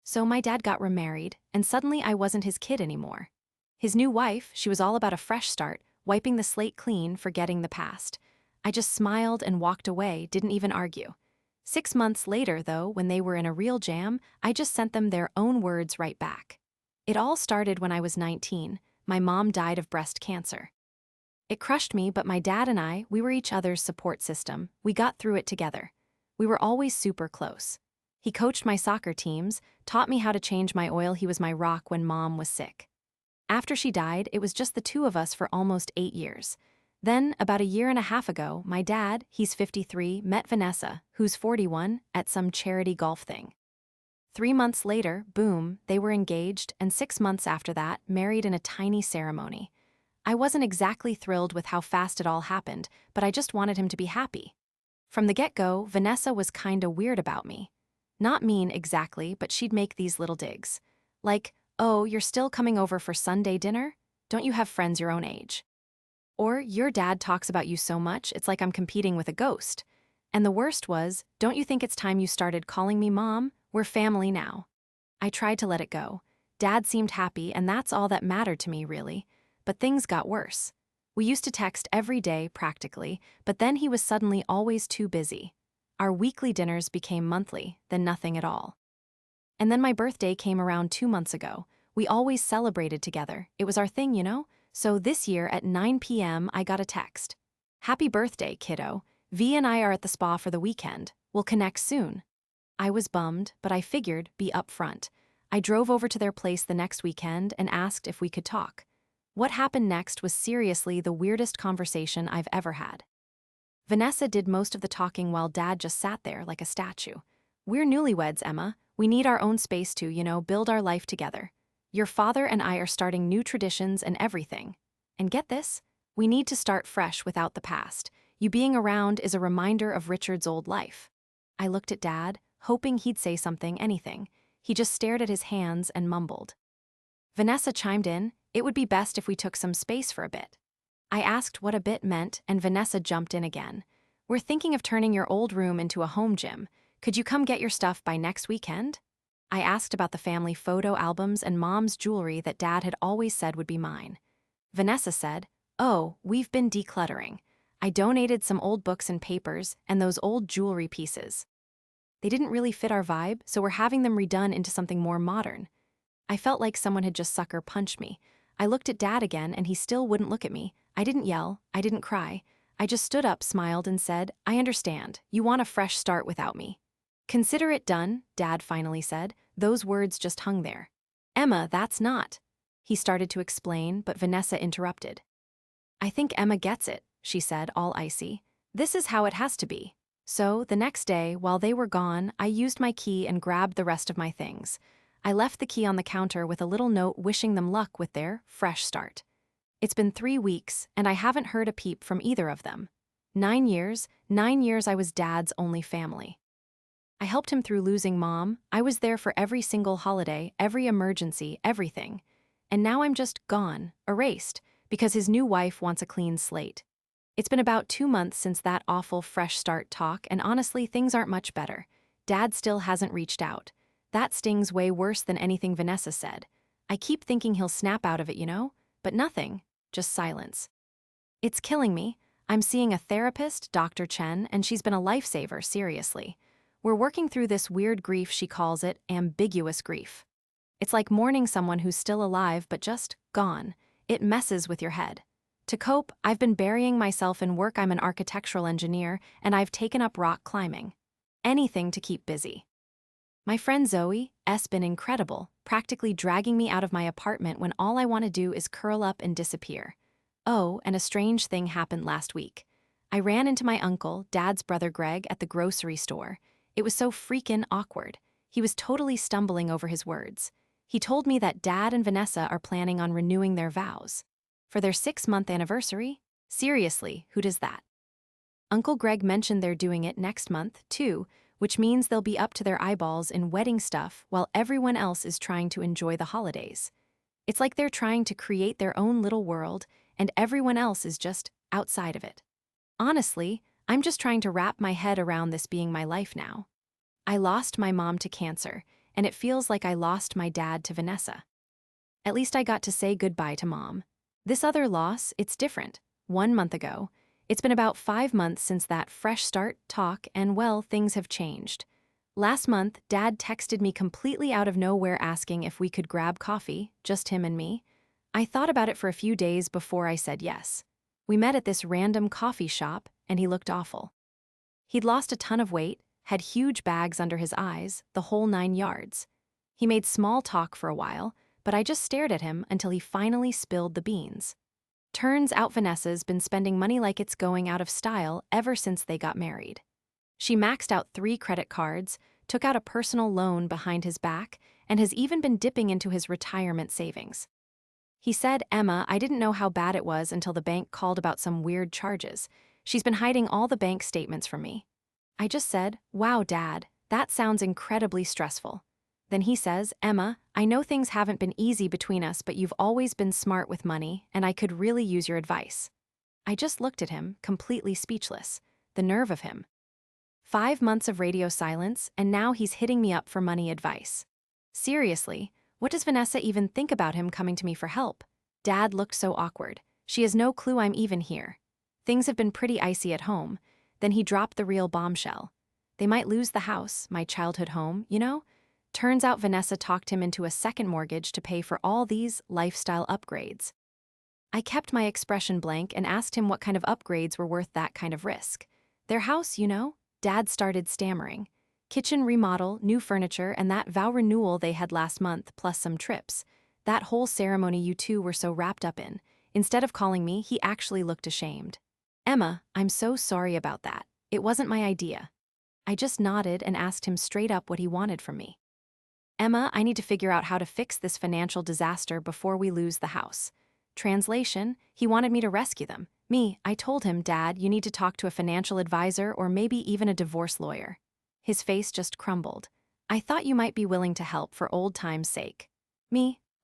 So my dad got remarried, and suddenly I wasn't his kid anymore. His new wife, she was all about a fresh start, wiping the slate clean, forgetting the past. I just smiled and walked away, didn't even argue. 6 months later, though, when they were in a real jam, I just sent them their own words right back. It all started when I was 19. My mom died of breast cancer. It crushed me, but my dad and I, we were each other's support system. We got through it together. We were always super close. He coached my soccer teams, taught me how to change my oil. He was my rock when mom was sick. After she died, it was just the two of us for almost 8 years. Then, about a year and a half ago, my dad, he's 53, met Vanessa, who's 41, at some charity golf thing. 3 months later, boom, they were engaged, and 6 months after that, married in a tiny ceremony. I wasn't exactly thrilled with how fast it all happened, but I just wanted him to be happy. From the get-go, Vanessa was kinda weird about me. Not mean exactly, but she'd make these little digs. Like, "Oh, you're still coming over for Sunday dinner? Don't you have friends your own age?" Or, "Your dad talks about you so much, it's like I'm competing with a ghost." And the worst was, "Don't you think it's time you started calling me mom? We're family now." I tried to let it go. Dad seemed happy, and that's all that mattered to me, really. But things got worse. We used to text every day, practically, but then he was suddenly always too busy. Our weekly dinners became monthly, then nothing at all. And then my birthday came around 2 months ago. We always celebrated together. It was our thing, you know? So this year at 9 p.m., I got a text. "Happy birthday, kiddo. V and I are at the spa for the weekend. We'll connect soon." I was bummed, but I figured be upfront. I drove over to their place the next weekend and asked if we could talk. What happened next was seriously the weirdest conversation I've ever had. Vanessa did most of the talking while Dad just sat there like a statue. "We're newlyweds, Emma. We need our own space to, build our life together. Your father and I are starting new traditions and everything. And get this, we need to start fresh without the past. You being around is a reminder of Richard's old life." I looked at Dad, hoping he'd say something, anything. He just stared at his hands and mumbled. Vanessa chimed in, "It would be best if we took some space for a bit." I asked what a bit meant, and Vanessa jumped in again. "We're thinking of turning your old room into a home gym. Could you come get your stuff by next weekend?" I asked about the family photo albums and mom's jewelry that Dad had always said would be mine. Vanessa said, "Oh, we've been decluttering. I donated some old books and papers and those old jewelry pieces. They didn't really fit our vibe, so we're having them redone into something more modern." I felt like someone had just sucker punched me. I looked at Dad again, and he still wouldn't look at me. I didn't yell, I didn't cry. I just stood up, smiled, and said, "I understand. You want a fresh start without me." "Consider it done," Dad finally said. Those words just hung there. "Emma, that's not." He started to explain, but Vanessa interrupted. "I think Emma gets it," she said, all icy. "This is how it has to be." So, the next day, while they were gone, I used my key and grabbed the rest of my things. I left the key on the counter with a little note wishing them luck with their fresh start. It's been 3 weeks, and I haven't heard a peep from either of them. 9 years I was Dad's only family. I helped him through losing Mom. I was there for every single holiday, every emergency, everything. And now I'm just gone, erased, because his new wife wants a clean slate. It's been about 2 months since that awful fresh start talk, and honestly, things aren't much better. Dad still hasn't reached out. That stings way worse than anything Vanessa said. I keep thinking he'll snap out of it, but nothing, just silence. It's killing me. I'm seeing a therapist, Dr. Chen, and she's been a lifesaver, seriously. We're working through this weird grief, she calls it, ambiguous grief. It's like mourning someone who's still alive but just gone. It messes with your head. To cope, I've been burying myself in work. I'm an architectural engineer, and I've taken up rock climbing. Anything to keep busy. My friend Zoe's been incredible, practically dragging me out of my apartment when all I want to do is curl up and disappear. Oh, and a strange thing happened last week. I ran into my uncle, Dad's brother Greg, at the grocery store. It was so freaking awkward. He was totally stumbling over his words. He told me that Dad and Vanessa are planning on renewing their vows. For their 6-month anniversary? Seriously, who does that? Uncle Greg mentioned they're doing it next month, too, which means they'll be up to their eyeballs in wedding stuff while everyone else is trying to enjoy the holidays. It's like they're trying to create their own little world, and everyone else is just outside of it. Honestly, I'm just trying to wrap my head around this being my life now. I lost my mom to cancer, and it feels like I lost my dad to Vanessa. At least I got to say goodbye to Mom. This other loss, it's different. 1 month ago. It's been about 5 months since that fresh start talk, and well, things have changed. Last month, Dad texted me completely out of nowhere asking if we could grab coffee, just him and me. I thought about it for a few days before I said yes. We met at this random coffee shop, and he looked awful. He'd lost a ton of weight, had huge bags under his eyes, the whole 9 yards. He made small talk for a while, but I just stared at him until he finally spilled the beans. Turns out Vanessa's been spending money like it's going out of style ever since they got married. She maxed out 3 credit cards, took out a personal loan behind his back, and has even been dipping into his retirement savings. He said, "Emma, I didn't know how bad it was until the bank called about some weird charges. She's been hiding all the bank statements from me." I just said, "Wow, Dad, that sounds incredibly stressful." Then he says, "Emma, I know things haven't been easy between us, but you've always been smart with money, and I could really use your advice." I just looked at him, completely speechless. The nerve of him. 5 months of radio silence, and now he's hitting me up for money advice. Seriously, what does Vanessa even think about him coming to me for help? Dad looked so awkward. She has no clue I'm even here. Things have been pretty icy at home. Then he dropped the real bombshell. They might lose the house, my childhood home, you know? Turns out Vanessa talked him into a second mortgage to pay for all these lifestyle upgrades. I kept my expression blank and asked him what kind of upgrades were worth that kind of risk. Their house, you know? Dad started stammering. Kitchen remodel, new furniture, and that vow renewal they had last month, plus some trips. That whole ceremony you two were so wrapped up in. Instead of calling me, he actually looked ashamed. "Emma, I'm so sorry about that. It wasn't my idea." I just nodded and asked him straight up what he wanted from me. "Emma, I need to figure out how to fix this financial disaster before we lose the house." Translation, he wanted me to rescue them. I told him, "Dad, you need to talk to a financial advisor or maybe even a divorce lawyer." His face just crumbled. "I thought you might be willing to help for old times' sake."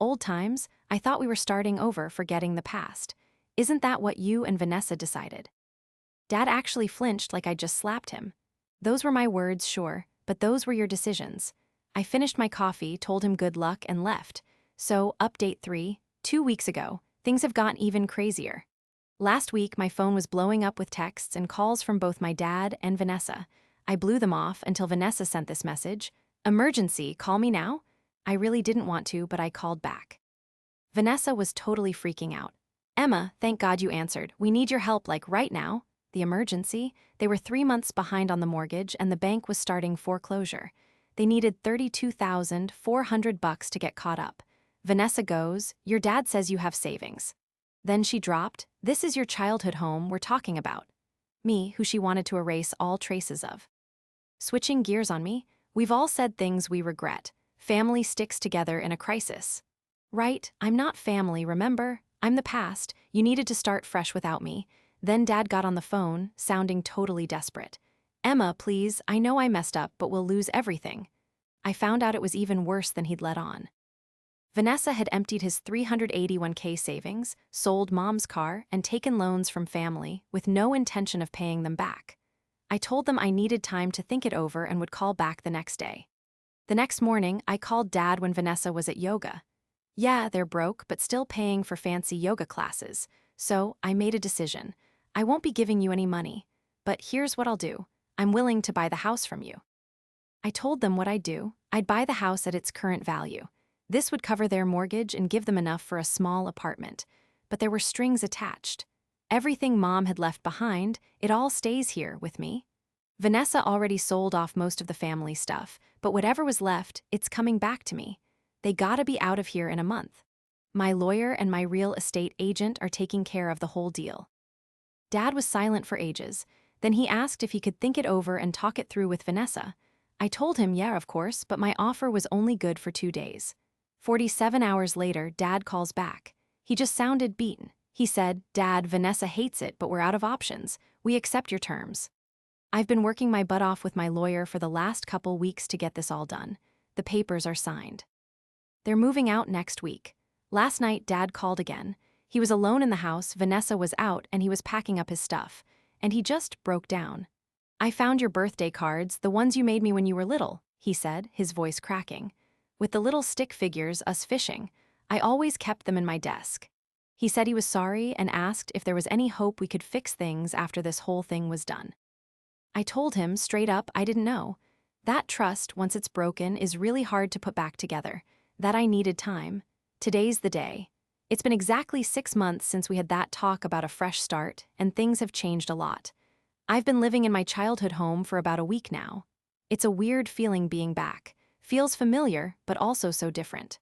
Old times? I thought we were starting over, forgetting the past. Isn't that what you and Vanessa decided? Dad actually flinched like I just slapped him. "Those were my words, sure, but those were your decisions." I finished my coffee, told him good luck, and left. So, update 3, 2 weeks ago, things have gotten even crazier. Last week, my phone was blowing up with texts and calls from both my dad and Vanessa. I blew them off until Vanessa sent this message: "Emergency, call me now?" I really didn't want to, but I called back. Vanessa was totally freaking out. "Emma, thank God you answered. We need your help, like right now." The emergency? They were 3 months behind on the mortgage and the bank was starting foreclosure. They needed $32,400 to get caught up. Vanessa goes, "Your dad says you have savings." Then she dropped, "This is your childhood home we're talking about." Who she wanted to erase all traces of. Switching gears on me, we've all said things we regret. Family sticks together in a crisis. Right, I'm not family, remember? I'm the past. You needed to start fresh without me. Then Dad got on the phone, sounding totally desperate. "Emma, please, I know I messed up, but we'll lose everything." I found out it was even worse than he'd let on. Vanessa had emptied his 381K savings, sold Mom's car, and taken loans from family, with no intention of paying them back. I told them I needed time to think it over and would call back the next day. The next morning, I called Dad when Vanessa was at yoga. Yeah, they're broke, but still paying for fancy yoga classes. So, I made a decision. I won't be giving you any money. But here's what I'll do. I'm willing to buy the house from you. I told them what I'd do. I'd buy the house at its current value. This would cover their mortgage and give them enough for a small apartment. But there were strings attached. Everything Mom had left behind, it all stays here with me. Vanessa already sold off most of the family stuff, but whatever was left, it's coming back to me. They gotta be out of here in a month. My lawyer and my real estate agent are taking care of the whole deal. Dad was silent for ages. Then he asked if he could think it over and talk it through with Vanessa. I told him, yeah, of course, but my offer was only good for 2 days. 47 hours later, Dad calls back. He just sounded beaten. He said, "Dad, Vanessa hates it, but we're out of options. We accept your terms." I've been working my butt off with my lawyer for the last couple weeks to get this all done. The papers are signed. They're moving out next week. Last night, Dad called again. He was alone in the house, Vanessa was out, and he was packing up his stuff. And he just broke down. "I found your birthday cards, the ones you made me when you were little," he said, his voice cracking. with the little stick figures us fishing. I always kept them in my desk. He said he was sorry and asked if there was any hope we could fix things after this whole thing was done. I told him straight up I didn't know. That trust, once it's broken, is really hard to put back together. That I needed time. Today's the day. It's been exactly 6 months since we had that talk about a fresh start, and things have changed a lot. I've been living in my childhood home for about a week now. It's a weird feeling being back. Feels familiar, but also so different.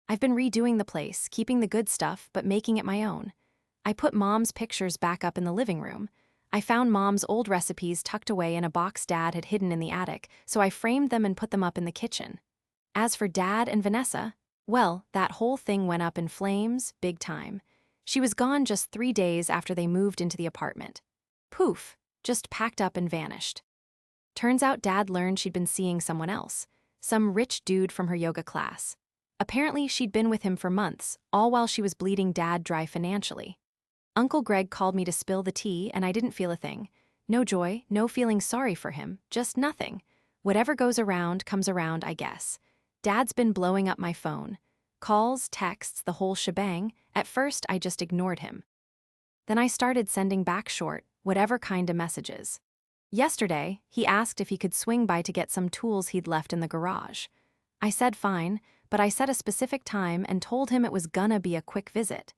I've been redoing the place, keeping the good stuff, but making it my own. I put Mom's pictures back up in the living room. I found Mom's old recipes tucked away in a box Dad had hidden in the attic, so I framed them and put them up in the kitchen. As for Dad and Vanessa, well, that whole thing went up in flames, big time. She was gone just 3 days after they moved into the apartment. Poof, just packed up and vanished. Turns out Dad learned she'd been seeing someone else, some rich dude from her yoga class. Apparently, she'd been with him for months, all while she was bleeding Dad dry financially. Uncle Greg called me to spill the tea, and I didn't feel a thing. No joy, no feeling sorry for him, just nothing. Whatever goes around comes around, I guess. Dad's been blowing up my phone. Calls, texts, the whole shebang. At first, I just ignored him. Then I started sending back short, whatever kind of messages. Yesterday, he asked if he could swing by to get some tools he'd left in the garage. I said fine, but I set a specific time and told him it was gonna be a quick visit.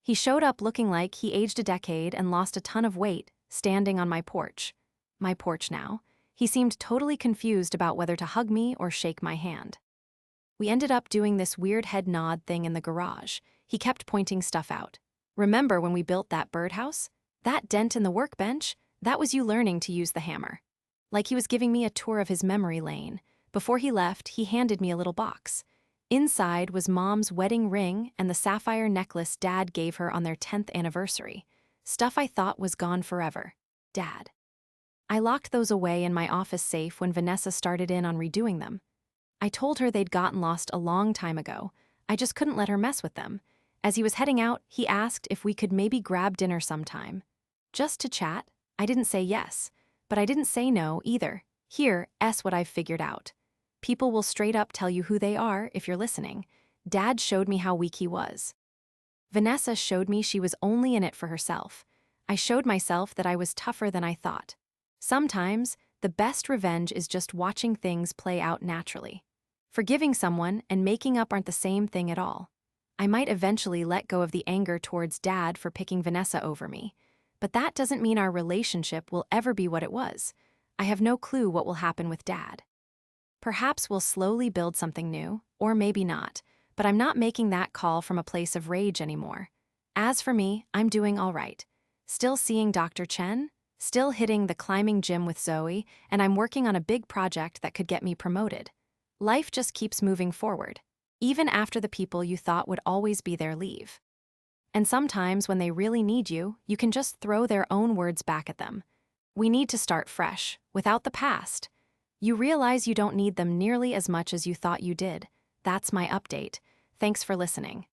He showed up looking like he aged a decade and lost a ton of weight, standing on my porch. My porch now. He seemed totally confused about whether to hug me or shake my hand. We ended up doing this weird head nod thing in the garage. He kept pointing stuff out. Remember when we built that birdhouse? That dent in the workbench? That was you learning to use the hammer. Like he was giving me a tour of his memory lane. Before he left, he handed me a little box. Inside was Mom's wedding ring and the sapphire necklace Dad gave her on their 10th anniversary. Stuff I thought was gone forever. Dad. I locked those away in my office safe when Vanessa started in on redoing them. I told her they'd gotten lost a long time ago. I just couldn't let her mess with them. As he was heading out, he asked if we could maybe grab dinner sometime. Just to chat. I didn't say yes, but I didn't say no either. Here, what I've figured out. People will straight up tell you who they are if you're listening. Dad showed me how weak he was. Vanessa showed me she was only in it for herself. I showed myself that I was tougher than I thought. Sometimes, the best revenge is just watching things play out naturally. Forgiving someone and making up aren't the same thing at all. I might eventually let go of the anger towards Dad for picking Vanessa over me. But that doesn't mean our relationship will ever be what it was. I have no clue what will happen with Dad. Perhaps we'll slowly build something new, or maybe not, but I'm not making that call from a place of rage anymore. As for me, I'm doing all right. Still seeing Dr. Chen, still hitting the climbing gym with Zoe, and I'm working on a big project that could get me promoted. Life just keeps moving forward, even after the people you thought would always be there leave. And sometimes when they really need you, you can just throw their own words back at them. We need to start fresh, without the past. You realize you don't need them nearly as much as you thought you did. That's my update. Thanks for listening.